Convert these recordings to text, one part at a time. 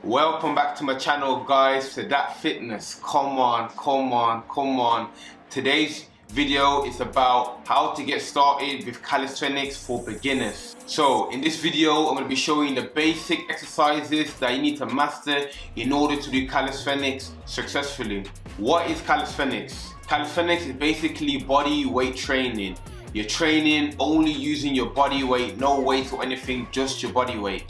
Welcome back to my channel, guys, to That Fitness. Come on. Today's video is about how to get started with calisthenics for beginners. So in this video, I'm going to be showing the basic exercises that you need to master in order to do calisthenics successfully. What is calisthenics? Calisthenics is basically body weight training. You're training only using your body weight, no weight or anything, just your body weight.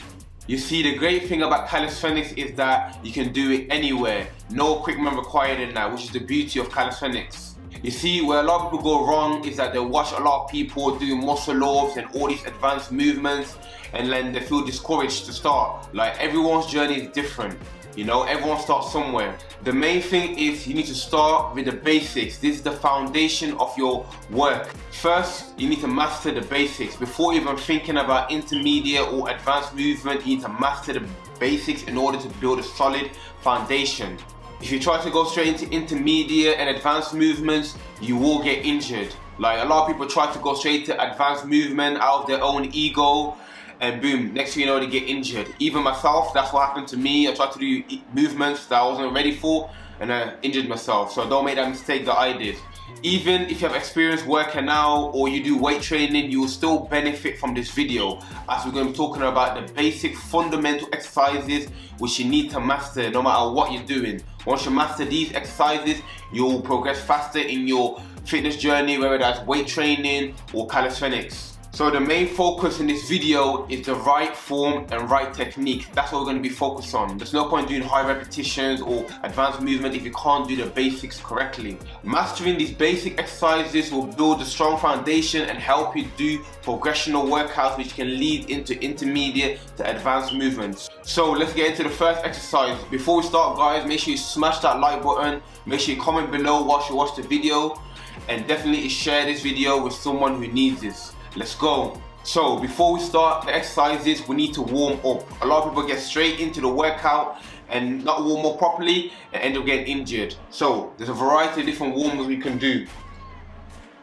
You see, the great thing about calisthenics is that you can do it anywhere. No equipment required in that, which is the beauty of calisthenics. You see, where a lot of people go wrong is that they watch a lot of people do muscle ups and all these advanced movements, and then they feel discouraged to start. Like, everyone's journey is different. You know, everyone starts somewhere. The main thing is you need to start with the basics. This is the foundation of your work. First, you need to master the basics. Before even thinking about intermediate or advanced movement, you need to master the basics in order to build a solid foundation. If you try to go straight into intermediate and advanced movements, you will get injured. Like, a lot of people try to go straight to advanced movement out of their own ego, and boom, next thing you know, they get injured. Even myself, that's what happened to me. I tried to do movements that I wasn't ready for, and I injured myself. So don't make that mistake that I did. Even if you have experience working out or you do weight training, you will still benefit from this video, as we're going to be talking about the basic fundamental exercises which you need to master no matter what you're doing. Once you master these exercises, you'll progress faster in your fitness journey, whether that's weight training or calisthenics. So the main focus in this video is the right form and right technique. That's what we're going to be focused on. There's no point doing high repetitions or advanced movement if you can't do the basics correctly. Mastering these basic exercises will build a strong foundation and help you do progressional workouts which can lead into intermediate to advanced movements. So let's get into the first exercise. Before we start, guys, make sure you smash that like button. Make sure you comment below whilst you watch the video, and definitely share this video with someone who needs this. Let's go. So before we start the exercises, we need to warm up. A lot of people get straight into the workout and not warm up properly and end up getting injured. So there's a variety of different warm-ups we can do.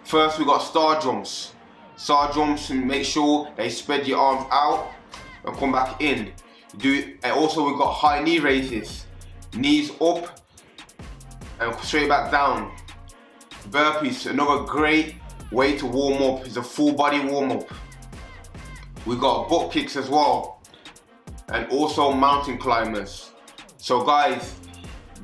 First, we got star jumps. Star jumps, and make sure that you spread your arms out and come back in. And also we've got high knee raises. Knees up and straight back down. Burpees, another great way to warm up, is a full body warm up. We got butt kicks as well, and also mountain climbers. So guys,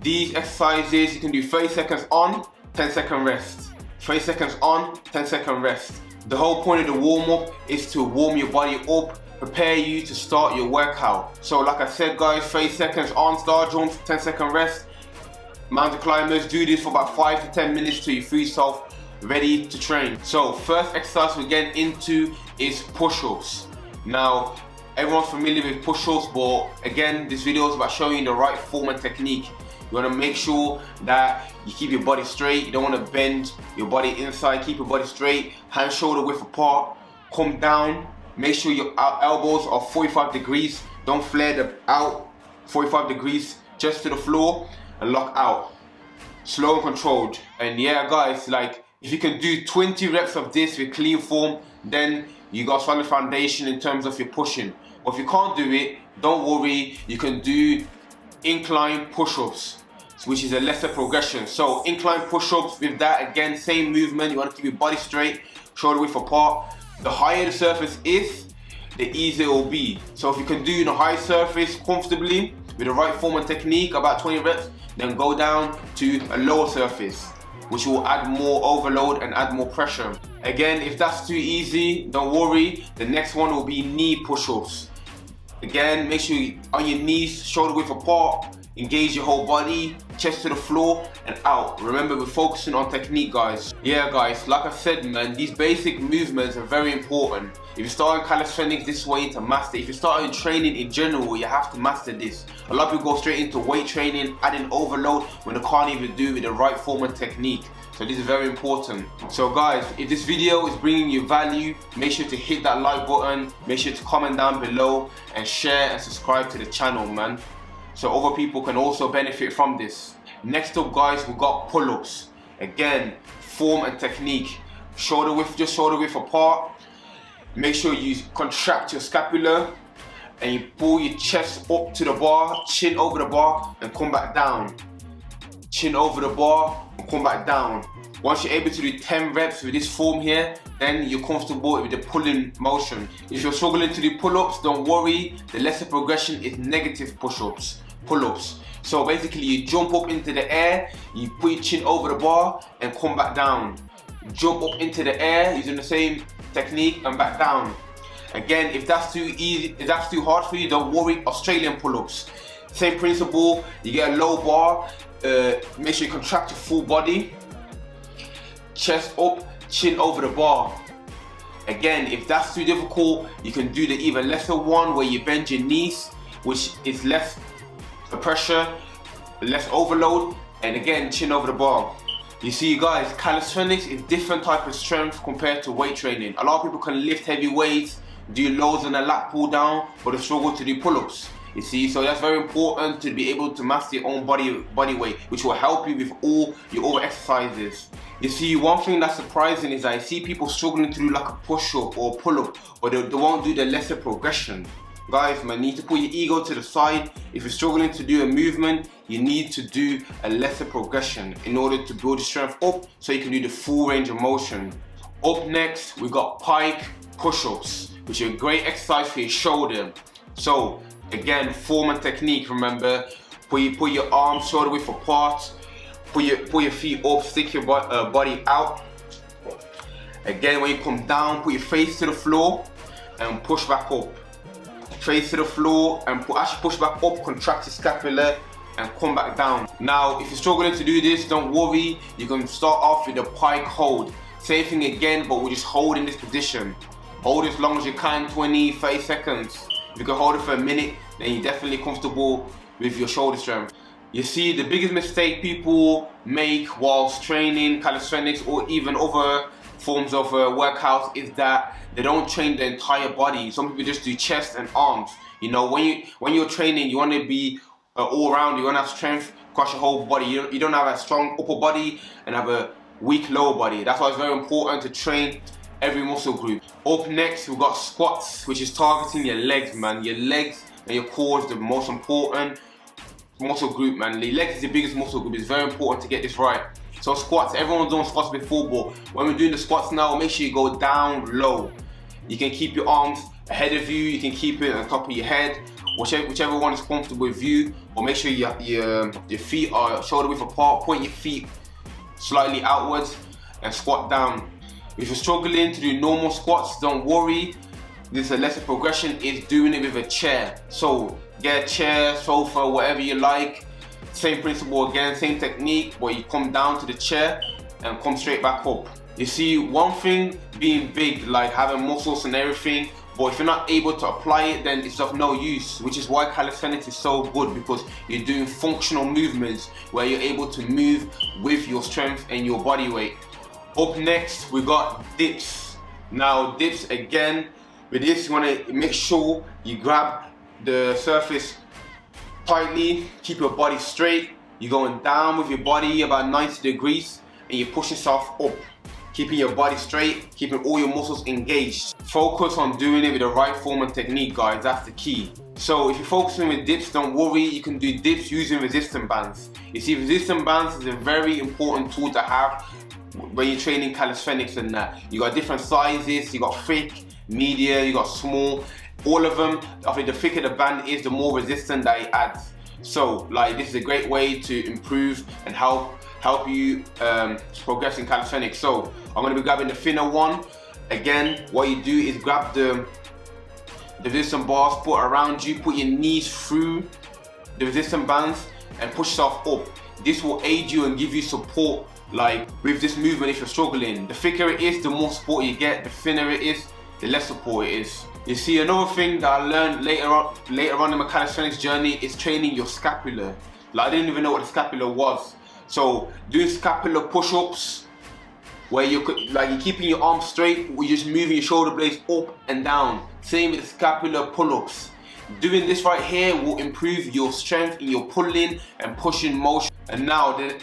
these exercises you can do 30 seconds on, 10-second rest. 30 seconds on, 10-second rest. The whole point of the warm up is to warm your body up, prepare you to start your workout. So like I said, guys, 30 seconds on star jumps, 10-second rest. Mountain climbers, do this for about 5 to 10 minutes till you feel yourself ready to train. So first exercise we're getting into is push-ups. Now, everyone's familiar with push-ups, but again, this video is about showing you the right form and technique. You want to make sure that you keep your body straight. You don't want to bend your body inside. Keep your body straight, hands shoulder width apart. Come down, make sure your elbows are 45 degrees. Don't flare them out. 45 degrees, chest to the floor, and lock out. Slow and controlled. And yeah, guys, like, if you can do 20 reps of this with clean form, then you got a solid foundation in terms of your pushing. But if you can't do it, don't worry, you can do incline push-ups, which is a lesser progression. So incline push-ups, with that, again, same movement. You want to keep your body straight, shoulder width apart. The higher the surface is, the easier it will be. So if you can do the high surface comfortably with the right form and technique, about 20 reps, then go down to a lower surface, which will add more overload and add more pressure. Again, if that's too easy, don't worry. The next one will be knee push-ups. Again, make sure you're on your knees, shoulder width apart, engage your whole body, chest to the floor and out. Remember, we're focusing on technique, guys. Yeah, guys, like I said, man, these basic movements are very important. If you're starting calisthenics, this is what you need to master. If you're starting training in general, you have to master this. A lot of people go straight into weight training, adding overload when they can't even do it with the right form and technique. So this is very important. So guys, if this video is bringing you value, make sure to hit that like button, make sure to comment down below and share and subscribe to the channel, man, so other people can also benefit from this. Next up, guys, we got pull-ups. Again, form and technique. Shoulder width, just shoulder width apart. Make sure you contract your scapula and you pull your chest up to the bar, chin over the bar, and come back down. Chin over the bar, and come back down. Once you're able to do 10 reps with this form here, then you're comfortable with the pulling motion. If you're struggling to do pull-ups, don't worry, the lesser progression is negative push-ups, pull-ups. So basically you jump up into the air, you put your chin over the bar and come back down. Jump up into the air using the same technique and back down. Again, if that's too easy, if that's too hard for you, don't worry, Australian pull-ups. Same principle, you get a low bar, make sure you contract your full body. Chest up, chin over the bar. Again, if that's too difficult, you can do the even lesser one where you bend your knees, which is less pressure, less overload, and again, chin over the bar. You see guys, calisthenics is different type of strength compared to weight training. A lot of people can lift heavy weights, do loads and a lat pull down, but they struggle to do pull-ups. You see, so that's very important to be able to master your own body weight, which will help you with all your other exercises. You see, one thing that's surprising is I see people struggling to do like a push-up or pull-up, but they won't do the lesser progression. Guys, man, you need to put your ego to the side. If you're struggling to do a movement, you need to do a lesser progression in order to build the strength up so you can do the full range of motion. Up next, we got pike push-ups, which are a great exercise for your shoulder. So, again, form and technique, remember. Put your arms shoulder width apart. Put your feet up, stick your body out. Again, when you come down, put your face to the floor and push back up. Face to the floor and actually push back up, contract your scapula and come back down. Now, if you're struggling to do this, don't worry. You can start off with a pike hold. Same thing again, but we're just holding this position. Hold it as long as you can, 20, 30 seconds. If you can hold it for a minute, then you're definitely comfortable with your shoulder strength. You see, the biggest mistake people make whilst training calisthenics or even other forms of workouts is that they don't train the entire body. Some people just do chest and arms. You know, when you're training, you want to be all round. You want to have strength across your whole body. You don't have a strong upper body and have a weak lower body. That's why it's very important to train every muscle group. Up next, we've got squats, which is targeting your legs, man. Your legs and your core is the most important muscle group, man. The legs is the biggest muscle group. It's very important to get this right. So squats, everyone's done squats before, but when we're doing the squats now, make sure you go down low. You can keep your arms ahead of you, you can keep it on top of your head, whichever one is comfortable with you, but make sure your feet are shoulder width apart, point your feet slightly outwards and squat down. If you're struggling to do normal squats, don't worry, this is a lesser progression, is doing it with a chair. So get a chair, sofa, whatever you like. Same principle again, same technique, but you come down to the chair and come straight back up. You see, one thing being big, like having muscles and everything, but if you're not able to apply it, then it's of no use, which is why calisthenics is so good, because you're doing functional movements where you're able to move with your strength and your body weight. Up next, we got dips. Now, dips again, with this, you want to make sure you grab the surface tightly, keep your body straight. You're going down with your body about 90 degrees and you push yourself up, keeping your body straight, keeping all your muscles engaged. Focus on doing it with the right form and technique, guys, that's the key. So if you're focusing with dips, don't worry, you can do dips using resistance bands. You see, resistance bands is a very important tool to have when you're training calisthenics and that. You got different sizes, you got thick, medium, you got small. All of them, I think the thicker the band is, the more resistance that it adds. So, like, this is a great way to improve and help you progress in calisthenics. So, I'm going to be grabbing the thinner one. Again, what you do is grab the resistance bars, put it around you, put your knees through the resistance bands and push yourself up. This will aid you and give you support, like, with this movement if you're struggling. The thicker it is, the more support you get. The thinner it is, the less support it is. You see, another thing that I learned later on in my calisthenics journey is training your scapula. Like, I didn't even know what the scapula was. So doing scapular push-ups, where you're keeping your arms straight, you're just moving your shoulder blades up and down. Same with scapular pull-ups. Doing this right here will improve your strength in your pulling and pushing motion. And now we're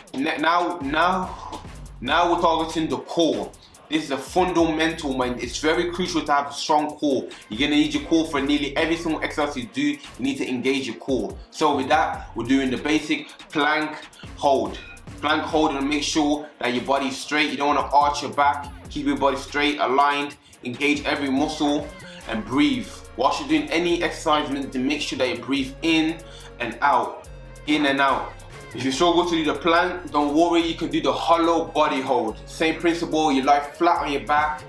targeting the core. This is a fundamental, man. It's very crucial to have a strong core. You're gonna need your core for nearly every single exercise you do. You need to engage your core. So with that, we're doing the basic plank hold. Plank hold, and make sure that your body's straight. You don't want to arch your back. Keep your body straight, aligned, engage every muscle, and breathe. Whilst you're doing any exercise, you need to make sure that you breathe in and out, in and out. If you struggle to do the plank, don't worry, you can do the hollow body hold. Same principle, you lie flat on your back,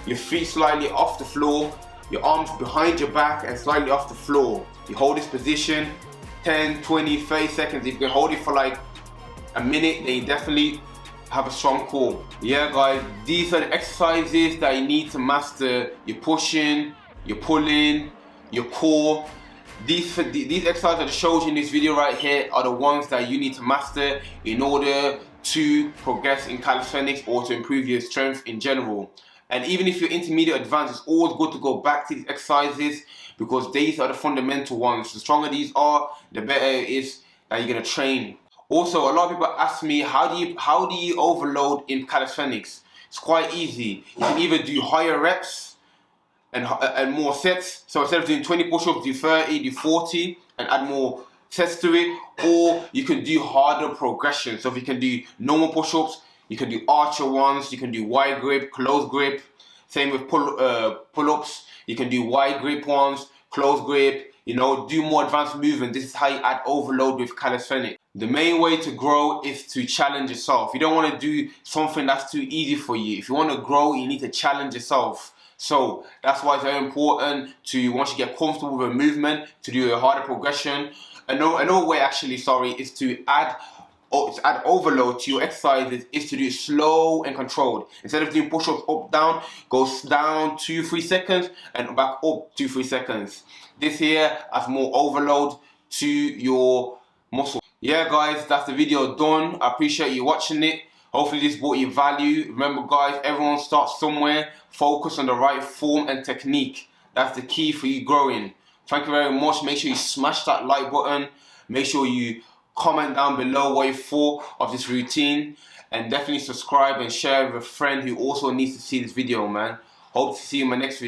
your feet slightly off the floor, your arms behind your back and slightly off the floor. You hold this position 10, 20, 30 seconds. If you can hold it for like a minute, then you definitely have a strong core. Yeah guys, these are the exercises that you need to master. You're pushing, you're pulling, your core. These exercises that shows in this video right here are the ones that you need to master in order to progress in calisthenics or to improve your strength in general. And even if you're intermediate advanced, it's always good to go back to these exercises because these are the fundamental ones. The stronger these are, the better it is that you're gonna train. Also, a lot of people ask me, how do you overload in calisthenics? It's quite easy. You can either do higher reps and more sets. So instead of doing 20 push-ups, do 30, do 40, and add more sets to it. Or you can do harder progression. So if you can do normal push-ups, you can do archer ones, you can do wide grip, close grip. Same with pull-ups. You can do wide grip ones, close grip, you know, do more advanced movement. This is how you add overload with calisthenics. The main way to grow is to challenge yourself. You don't want to do something that's too easy for you. If you want to grow, you need to challenge yourself. So that's why it's very important to, once you get comfortable with a movement, to do a harder progression. Another way actually, is to add overload to your exercises, is to do it slow and controlled. Instead of doing push-ups up, down, goes down 2-3 seconds and back up 2-3 seconds. This here adds more overload to your muscle. Yeah guys, that's the video done. I appreciate you watching it. Hopefully this brought you value. Remember guys, everyone starts somewhere. Focus on the right form and technique. That's the key for you growing. Thank you very much. Make sure you smash that like button. Make sure you comment down below what you thought of this routine. And definitely subscribe and share with a friend who also needs to see this video, man. Hope to see you in my next video.